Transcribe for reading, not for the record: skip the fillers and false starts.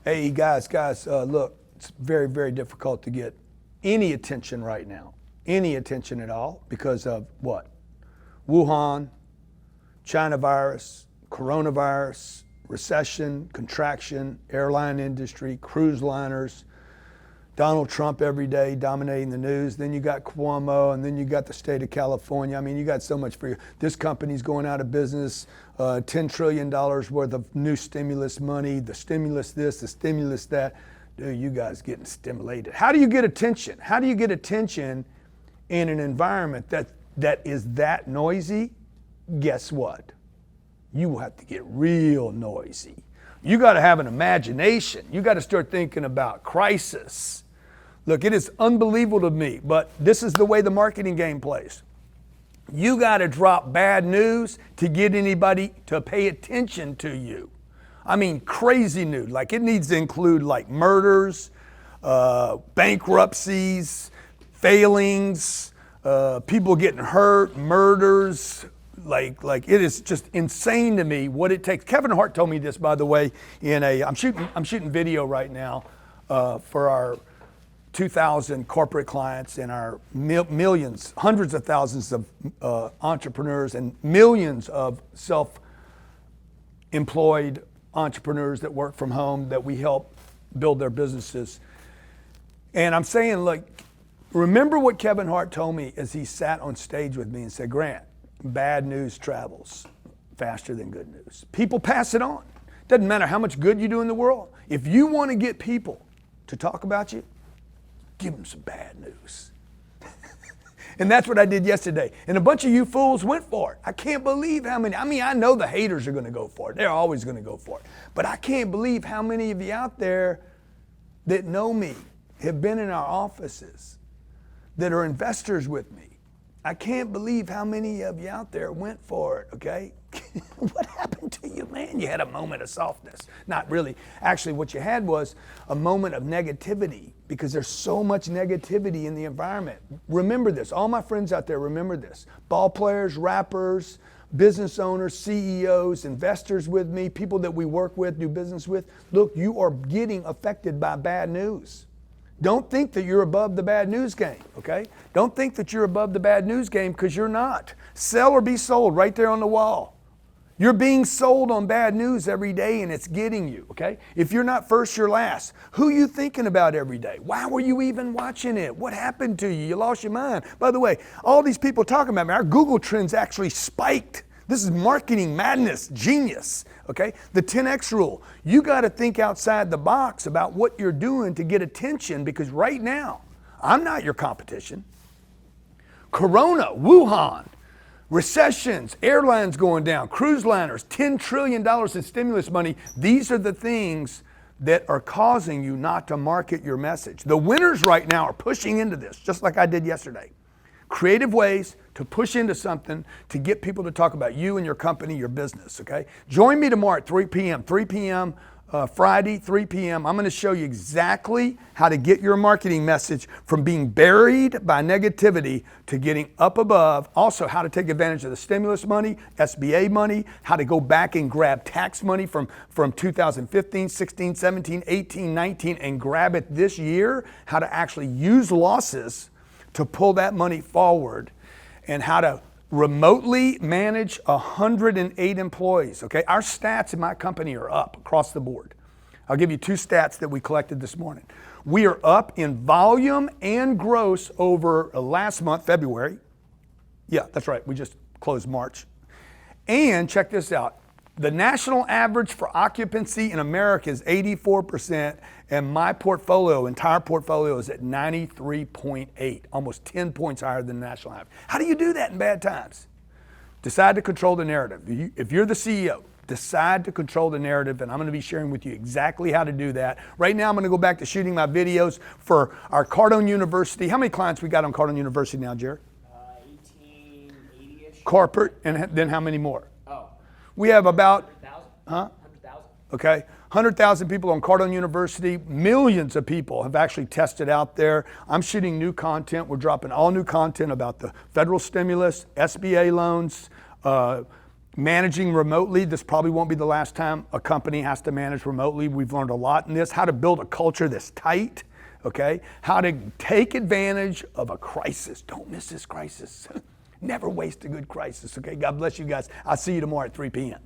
Hey guys, look, it's very, very difficult to get any attention right now, any attention at all, because of what? Wuhan, China virus, coronavirus, recession, contraction, airline industry, cruise liners, Donald Trump every day dominating the news. Then you got Cuomo, and then you got the state of California. I mean, you got so much for you. This company's going out of business, $10 trillion worth of new stimulus money, the stimulus this, the stimulus that. Dude, you guys getting stimulated. How do you get attention? How do you get attention in an environment that is that noisy? Guess what? You will have to get real noisy. You got to have an imagination. You got to start thinking about crisis. Look, it is unbelievable to me, but this is the way the marketing game plays. You got to drop bad news to get anybody to pay attention to you. I mean, crazy news. Like, it needs to include like murders, bankruptcies, failings, people getting hurt, murders. Like it is just insane to me what it takes. Kevin Hart told me this, by the way, I'm shooting video right now for our 2,000 corporate clients and our millions, hundreds of thousands of entrepreneurs and millions of self-employed entrepreneurs that work from home that we help build their businesses. And I'm saying, like, remember what Kevin Hart told me as he sat on stage with me and said, Grant, bad news travels faster than good news. People pass it on. Doesn't matter how much good you do in the world. If you want to get people to talk about you, give them some bad news. And that's what I did yesterday. And a bunch of you fools went for it. I can't believe how many. I mean, I know the haters are going to go for it. They're always going to go for it. But I can't believe how many of you out there that know me, have been in our offices, that are investors with me. I can't believe how many of you out there went for it, okay? What happened to you, man? You had a moment of softness. Not really. Actually, what you had was a moment of negativity, because there's so much negativity in the environment. Remember this. All my friends out there, remember this. Ball players, rappers, business owners, CEOs, investors with me, people that we work with, do business with. Look, you are getting affected by bad news. Don't think that you're above the bad news game, okay? Don't think that you're above the bad news game, because you're not. Sell or be sold right there on the wall. You're being sold on bad news every day, and it's getting you, okay? If you're not first, you're last. Who are you thinking about every day? Why were you even watching it? What happened to you? You lost your mind. By the way, all these people talking about me, our Google trends actually spiked. This is marketing madness, genius, okay? The 10X rule. You got to think outside the box about what you're doing to get attention, because right now, I'm not your competition. Corona, Wuhan, recessions, airlines going down, cruise liners, $10 trillion in stimulus money. These are the things that are causing you not to market your message. The winners right now are pushing into this, just like I did yesterday. Creative ways to push into something to get people to talk about you and your company, your business, okay? Join me tomorrow at 3 p.m. Friday, 3 p.m. I'm going to show you exactly how to get your marketing message from being buried by negativity to getting up above. Also, how to take advantage of the stimulus money, SBA money, how to go back and grab tax money from 2015, 16, 17, 18, 19, and grab it this year, how to actually use losses to pull that money forward, and how to remotely manage 108 employees, okay? Our stats in my company are up across the board. I'll give you two stats that we collected this morning. We are up in volume and gross over last month, February. Yeah, that's right, we just closed March. And check this out. The national average for occupancy in America is 84%, and my portfolio, entire portfolio, is at 93.8, almost 10 points higher than the national average. How do you do that in bad times? Decide to control the narrative. If you're the CEO, decide to control the narrative, and I'm going to be sharing with you exactly how to do that. Right now, I'm going to go back to shooting my videos for our Cardone University. How many clients we got on Cardone University now, Jared? 1880-ish. Corporate, and then how many more? We have about 100,000. Okay, 100,000 people on Cardone University. Millions of people have actually tested out there. I'm shooting new content. We're dropping all new content about the federal stimulus, SBA loans, Managing remotely, this probably won't be the last time a company has to manage remotely. We've learned a lot in this, how to build a culture that's tight, okay? How to take advantage of a crisis. Don't miss this crisis. Never waste a good crisis, okay? God bless you guys. I'll see you tomorrow at 3 p.m.